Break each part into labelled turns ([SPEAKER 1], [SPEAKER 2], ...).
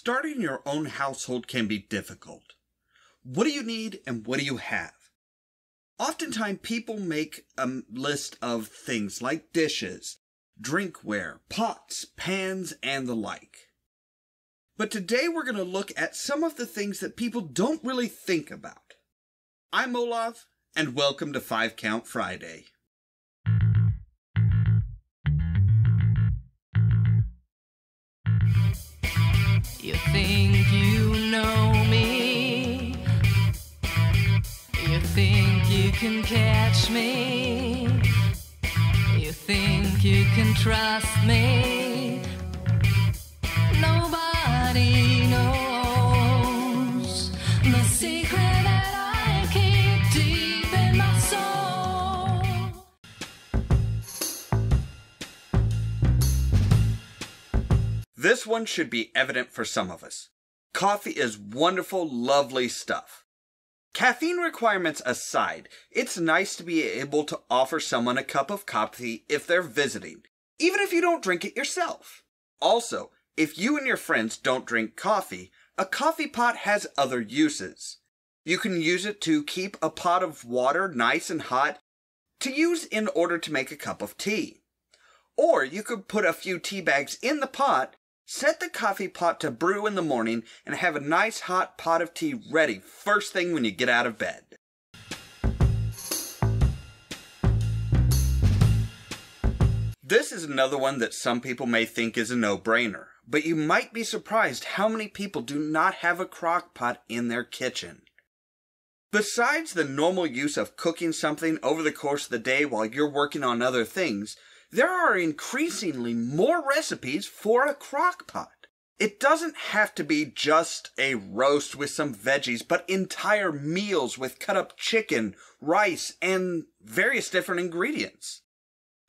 [SPEAKER 1] starting your own household can be difficult. What do you need and what do you have? Oftentimes people make a list of things like dishes, drinkware, pots, pans, and the like. But today we're going to look at some of the things that people don't really think about. I'm Ollamh, and welcome to 5 Count Friday.
[SPEAKER 2] You think you know me. You think you can catch me. You think you can trust me. Nobody knows the secret that I keep deep in my soul.
[SPEAKER 1] This one should be evident for some of us. Coffee is wonderful, lovely stuff. Caffeine requirements aside, it's nice to be able to offer someone a cup of coffee if they're visiting, even if you don't drink it yourself. Also, if you and your friends don't drink coffee, a coffee pot has other uses. You can use it to keep a pot of water nice and hot to use in order to make a cup of tea. Or you could put a few tea bags in the pot, set the coffee pot to brew in the morning, and have a nice hot pot of tea ready first thing when you get out of bed. This is another one that some people may think is a no-brainer, but you might be surprised how many people do not have a crock pot in their kitchen. Besides the normal use of cooking something over the course of the day while you're working on other things, there are increasingly more recipes for a crock pot. It doesn't have to be just a roast with some veggies, but entire meals with cut up chicken, rice, and various different ingredients.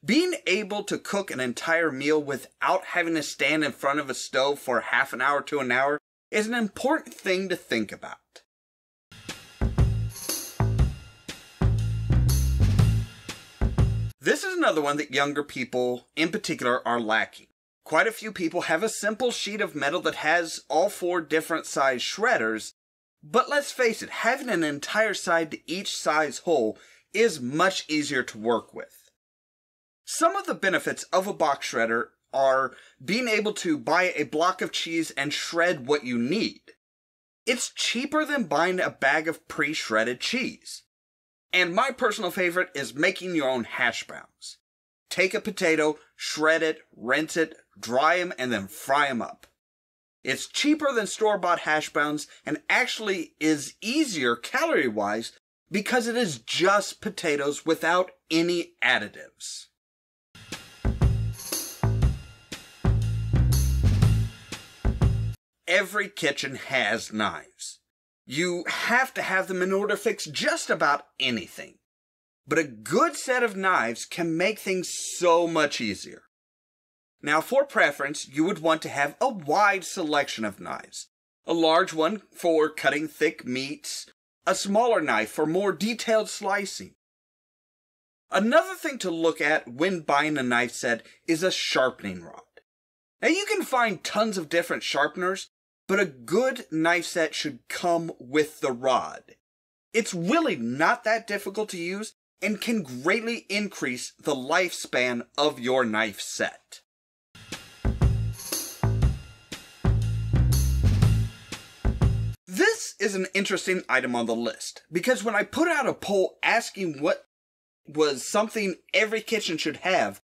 [SPEAKER 1] Being able to cook an entire meal without having to stand in front of a stove for half an hour to an hour is an important thing to think about. This is another one that younger people, in particular, are lacking. Quite a few people have a simple sheet of metal that has all 4 different size shredders, but let's face it, having an entire side to each size hole is much easier to work with. Some of the benefits of a box shredder are being able to buy a block of cheese and shred what you need. It's cheaper than buying a bag of pre-shredded cheese. And my personal favorite is making your own hash browns. Take a potato, shred it, rinse it, dry them, and then fry them up. It's cheaper than store-bought hash browns and actually is easier calorie-wise because it is just potatoes without any additives. Every kitchen has knives. You have to have them in order to fix just about anything. But a good set of knives can make things so much easier. Now, for preference, you would want to have a wide selection of knives. A large one for cutting thick meats, a smaller knife for more detailed slicing. Another thing to look at when buying a knife set is a sharpening rod. Now, you can find tons of different sharpeners, but a good knife set should come with the rod. It's really not that difficult to use and can greatly increase the lifespan of your knife set. This is an interesting item on the list because when I put out a poll asking what was something every kitchen should have,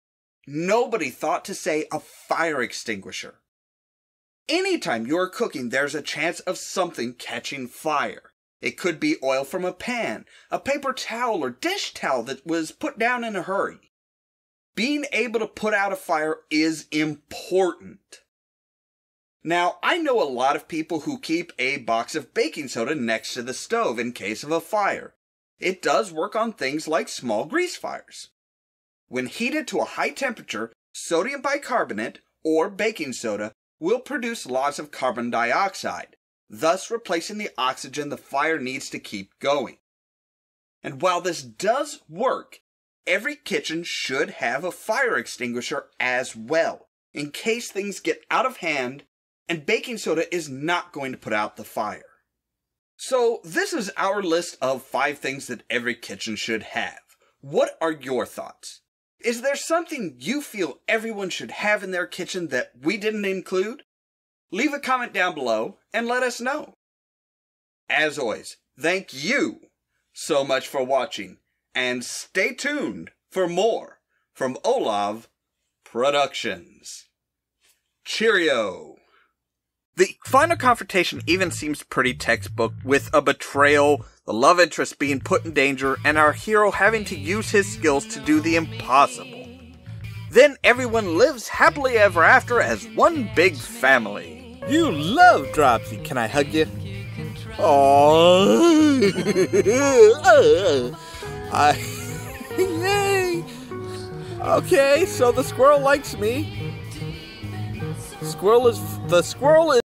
[SPEAKER 1] nobody thought to say a fire extinguisher. Anytime you're cooking, there's a chance of something catching fire. It could be oil from a pan, a paper towel, or dish towel that was put down in a hurry. Being able to put out a fire is important. Now, I know a lot of people who keep a box of baking soda next to the stove in case of a fire. It does work on things like small grease fires. When heated to a high temperature, sodium bicarbonate, or baking soda, will produce lots of carbon dioxide, thus replacing the oxygen the fire needs to keep going. And while this does work, every kitchen should have a fire extinguisher as well, in case things get out of hand and baking soda is not going to put out the fire. So this is our list of 5 things that every kitchen should have. What are your thoughts? Is there something you feel everyone should have in their kitchen that we didn't include? Leave a comment down below and let us know. As always, thank you so much for watching, and stay tuned for more from Ollamh Productions. Cheerio! The final confrontation even seems pretty textbook, with a betrayal, the love interest being put in danger, and our hero having to use his skills to do the impossible. Then everyone lives happily ever after as one big family.
[SPEAKER 3] You love Dropsy. Can I hug you? Oh, yay! Okay, so the squirrel likes me. The squirrel is